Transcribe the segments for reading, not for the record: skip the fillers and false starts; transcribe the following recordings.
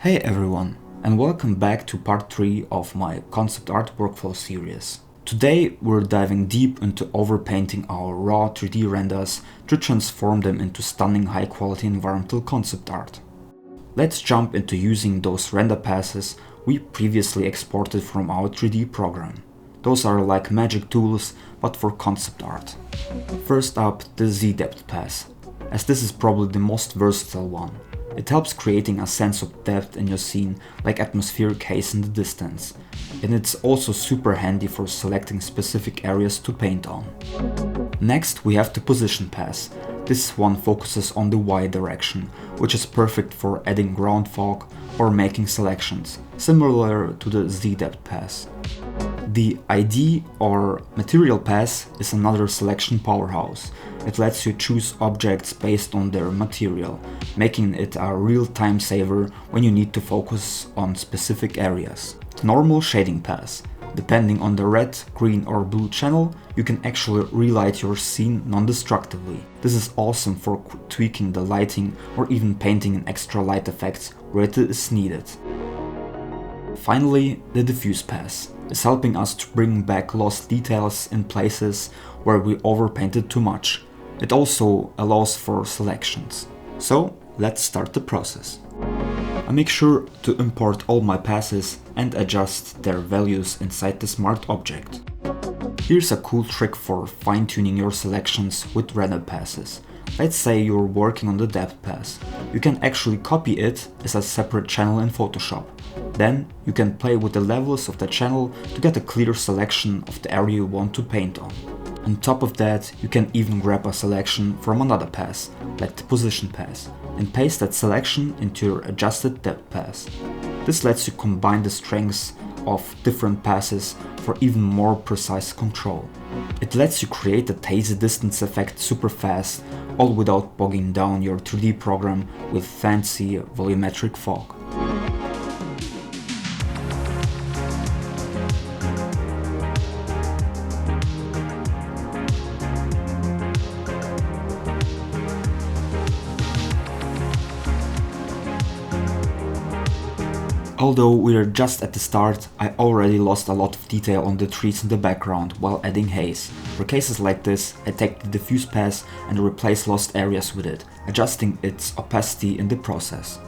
Hey everyone, and welcome back to part 3 of my concept art workflow series. Today we're diving deep into overpainting our raw 3D renders to transform them into stunning high quality environmental concept art. Let's jump into using those render passes we previously exported from our 3D program. Those are like magic tools, but for concept art. First up, the Z-depth pass, as this is probably the most versatile one. It helps creating a sense of depth in your scene, like atmospheric haze in the distance. And it's also super handy for selecting specific areas to paint on. Next we have the position pass. This one focuses on the Y direction, which is perfect for adding ground fog or making selections, similar to the Z-depth pass. The ID or material pass is another selection powerhouse. It lets you choose objects based on their material, making it a real time saver when you need to focus on specific areas. The normal shading pass. Depending on the red, green or blue channel, you can actually relight your scene non-destructively. This is awesome for tweaking the lighting or even painting in extra light effects where it is needed. Finally, the diffuse pass is helping us to bring back lost details in places where we overpainted too much. It also allows for selections. So let's start the process. I make sure to import all my passes and adjust their values inside the smart object. Here's a cool trick for fine-tuning your selections with render passes. Let's say you're working on the depth pass. You can actually copy it as a separate channel in Photoshop. Then you can play with the levels of the channel to get a clear selection of the area you want to paint on. On top of that, you can even grab a selection from another pass, like the position pass, and paste that selection into your adjusted depth pass. This lets you combine the strengths of different passes for even more precise control. It lets you create a hazy distance effect super fast, all without bogging down your 3D program with fancy volumetric fog. Although we're just at the start, I already lost a lot of detail on the trees in the background while adding haze. For cases like this, I take the diffuse pass and replace lost areas with it, adjusting its opacity in the process.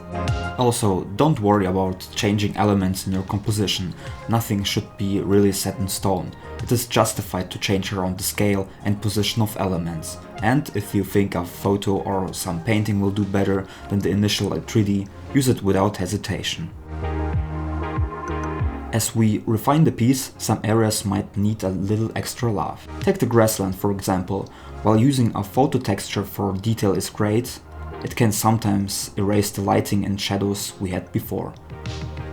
Also, don't worry about changing elements in your composition. Nothing should be really set in stone. It is justified to change around the scale and position of elements. And if you think a photo or some painting will do better than the initial 3D, use it without hesitation. As we refine the piece, some areas might need a little extra love. Take the grassland for example. While using a photo texture for detail is great, it can sometimes erase the lighting and shadows we had before.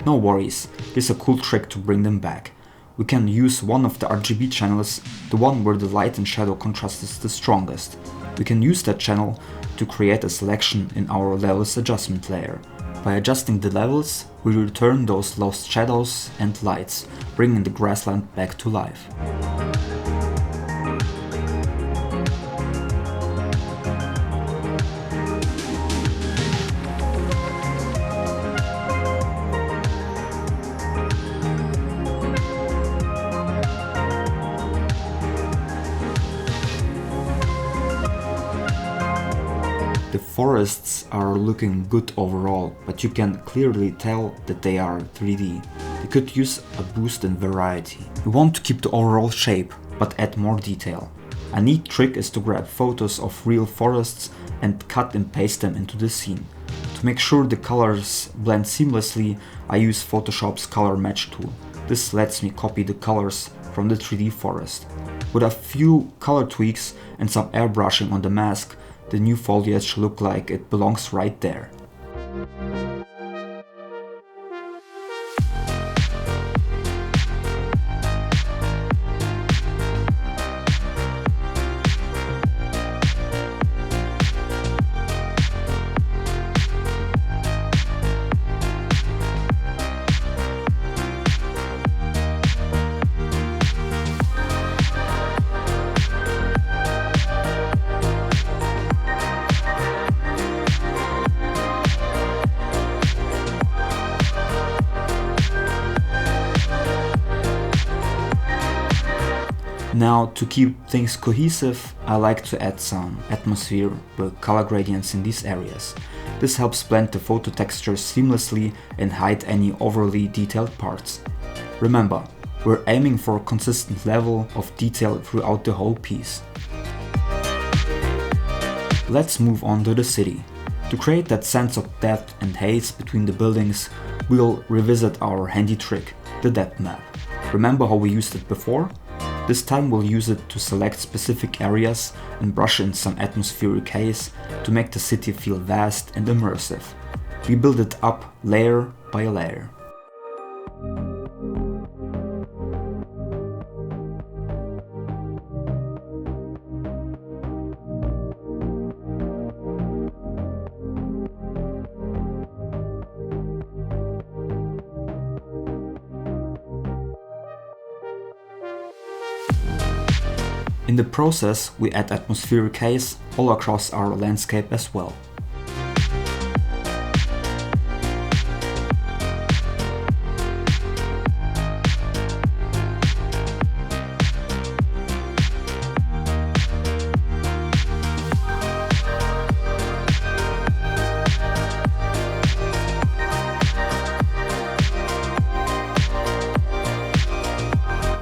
No worries, here's a cool trick to bring them back. We can use one of the RGB channels, the one where the light and shadow contrast is the strongest. We can use that channel to create a selection in our levels adjustment layer. By adjusting the levels, we return those lost shadows and lights, bringing the grassland back to life. The forests are looking good overall, but you can clearly tell that they are 3D. They could use a boost in variety. You want to keep the overall shape, but add more detail. A neat trick is to grab photos of real forests and cut and paste them into the scene. To make sure the colors blend seamlessly, I use Photoshop's color match tool. This lets me copy the colors from the 3D forest. With a few color tweaks and some airbrushing on the mask, the new foliage looks like it belongs right there. Now, to keep things cohesive, I like to add some atmosphere with color gradients in these areas. This helps blend the photo textures seamlessly and hide any overly detailed parts. Remember, we're aiming for a consistent level of detail throughout the whole piece. Let's move on to the city. To create that sense of depth and haze between the buildings, we'll revisit our handy trick, the depth map. Remember how we used it before? This time we'll use it to select specific areas and brush in some atmospheric haze to make the city feel vast and immersive. We build it up layer by layer. In the process, we add atmospheric haze all across our landscape as well.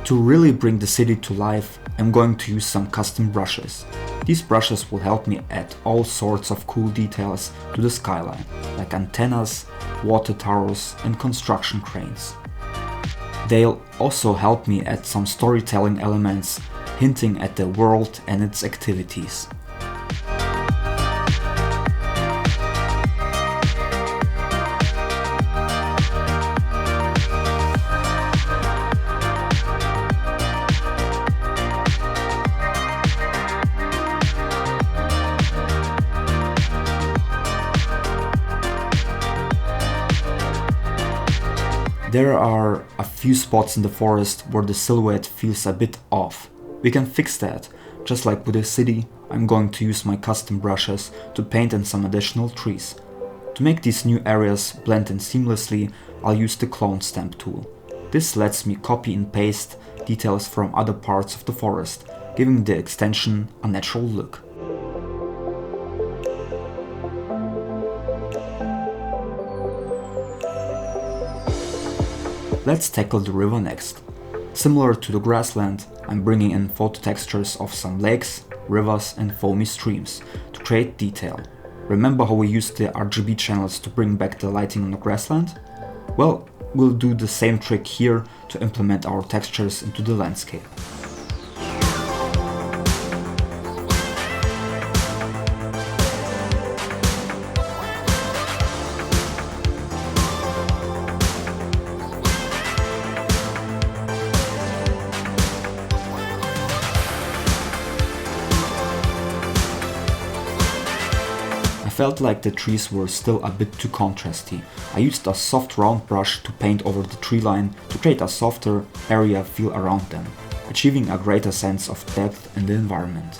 To really bring the city to life, I'm going to use some custom brushes. These brushes will help me add all sorts of cool details to the skyline, like antennas, water towers and construction cranes. They'll also help me add some storytelling elements, hinting at the world and its activities. There are a few spots in the forest where the silhouette feels a bit off. We can fix that. Just like with the city, I'm going to use my custom brushes to paint in some additional trees. To make these new areas blend in seamlessly, I'll use the clone stamp tool. This lets me copy and paste details from other parts of the forest, giving the extension a natural look. Let's tackle the river next. Similar to the grassland, I'm bringing in photo textures of some lakes, rivers and foamy streams to create detail. Remember how we used the RGB channels to bring back the lighting on the grassland? Well, we'll do the same trick here to implement our textures into the landscape. I felt like the trees were still a bit too contrasty. I used a soft round brush to paint over the tree line to create a softer area feel around them, achieving a greater sense of depth in the environment.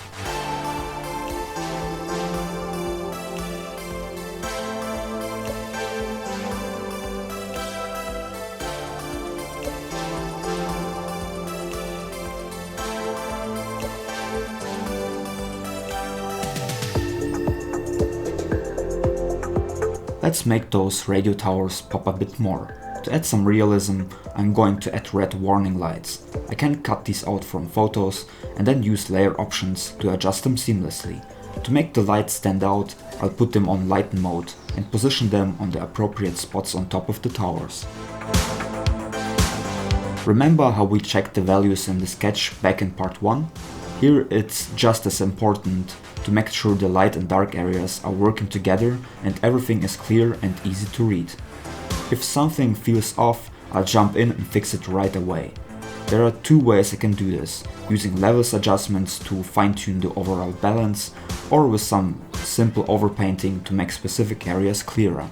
Let's make those radio towers pop a bit more. To add some realism, I'm going to add red warning lights. I can cut these out from photos and then use layer options to adjust them seamlessly. To make the lights stand out, I'll put them on lighten mode and position them on the appropriate spots on top of the towers. Remember how we checked the values in the sketch back in part 1? Here it's just as important to make sure the light and dark areas are working together and everything is clear and easy to read. If something feels off, I'll jump in and fix it right away. There are two ways I can do this, using levels adjustments to fine-tune the overall balance, or with some simple overpainting to make specific areas clearer.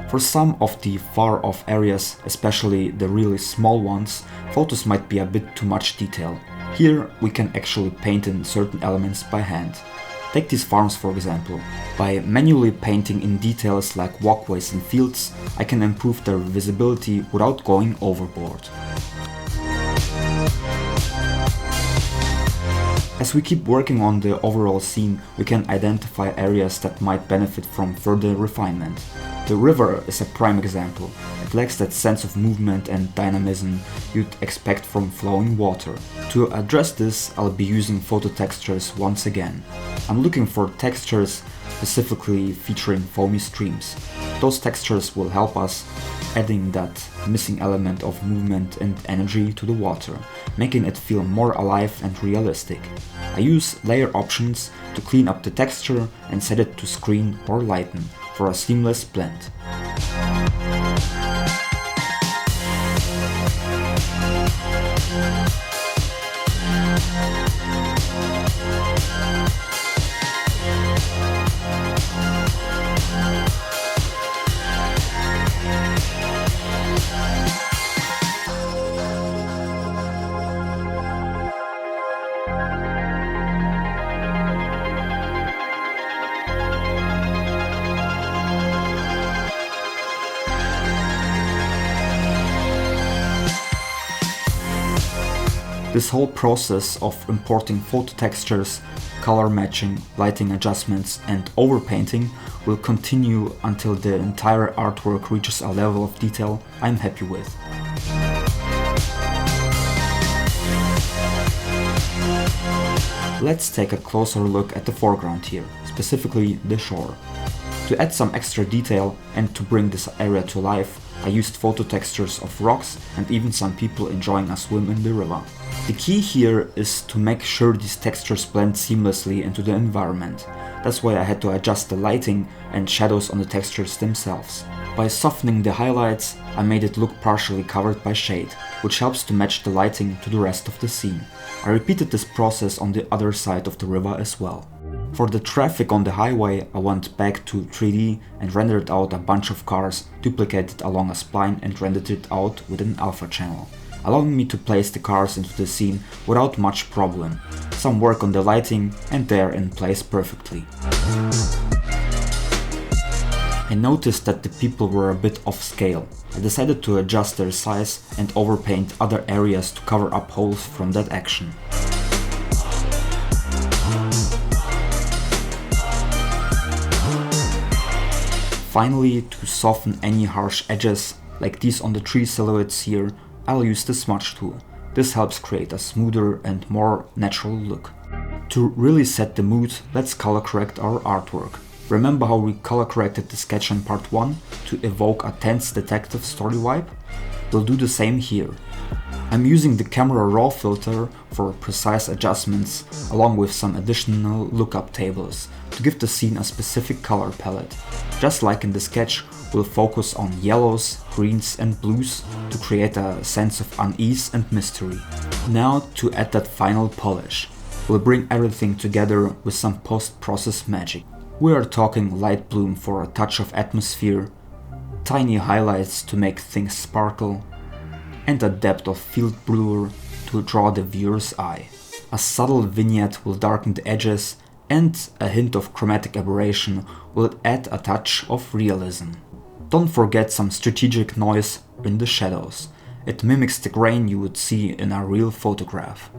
For some of the far off areas, especially the really small ones, photos might be a bit too much detail. Here we can actually paint in certain elements by hand. Take these farms for example. By manually painting in details like walkways and fields, I can improve their visibility without going overboard. As we keep working on the overall scene, we can identify areas that might benefit from further refinement. The river is a prime example. It lacks that sense of movement and dynamism you'd expect from flowing water. To address this, I'll be using photo textures once again. I'm looking for textures specifically featuring foamy streams. Those textures will help us adding that missing element of movement and energy to the water, making it feel more alive and realistic. I use layer options to clean up the texture and set it to screen or lighten for a seamless blend. This whole process of importing photo textures, color matching, lighting adjustments and overpainting will continue until the entire artwork reaches a level of detail I'm happy with. Let's take a closer look at the foreground here, specifically the shore. To add some extra detail and to bring this area to life, I used photo textures of rocks and even some people enjoying a swim in the river. The key here is to make sure these textures blend seamlessly into the environment. That's why I had to adjust the lighting and shadows on the textures themselves. By softening the highlights, I made it look partially covered by shade, which helps to match the lighting to the rest of the scene. I repeated this process on the other side of the river as well. For the traffic on the highway, I went back to 3D and rendered out a bunch of cars, duplicated along a spline and rendered it out with an alpha channel, allowing me to place the cars into the scene without much problem. Some work on the lighting and they're in place perfectly. I noticed that the people were a bit off scale. I decided to adjust their size and overpaint other areas to cover up holes from that action. Finally, to soften any harsh edges, like these on the tree silhouettes here, I'll use the smudge tool. This helps create a smoother and more natural look. To really set the mood, let's color correct our artwork. Remember how we color corrected the sketch in part 1 to evoke a tense detective story vibe? We'll do the same here. I'm using the camera raw filter for precise adjustments along with some additional lookup tables to give the scene a specific color palette. Just like in the sketch, we'll focus on yellows, greens and blues to create a sense of unease and mystery. Now to add that final polish. We'll bring everything together with some post-process magic. We are talking light bloom for a touch of atmosphere, tiny highlights to make things sparkle, and a depth of field blur to draw the viewer's eye. A subtle vignette will darken the edges, and a hint of chromatic aberration will add a touch of realism. Don't forget some strategic noise in the shadows. It mimics the grain you would see in a real photograph.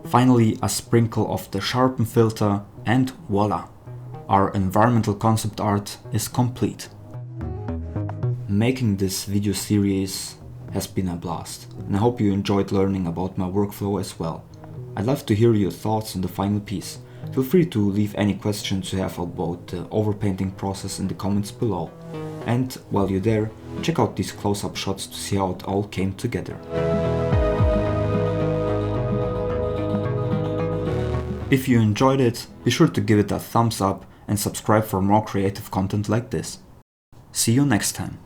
Finally, a sprinkle of the sharpen filter and voila! Our environmental concept art is complete. Making this video series has been a blast, and I hope you enjoyed learning about my workflow as well. I'd love to hear your thoughts on the final piece. Feel free to leave any questions you have about the overpainting process in the comments below. And while you're there, check out these close-up shots to see how it all came together. If you enjoyed it, be sure to give it a thumbs up and subscribe for more creative content like this. See you next time.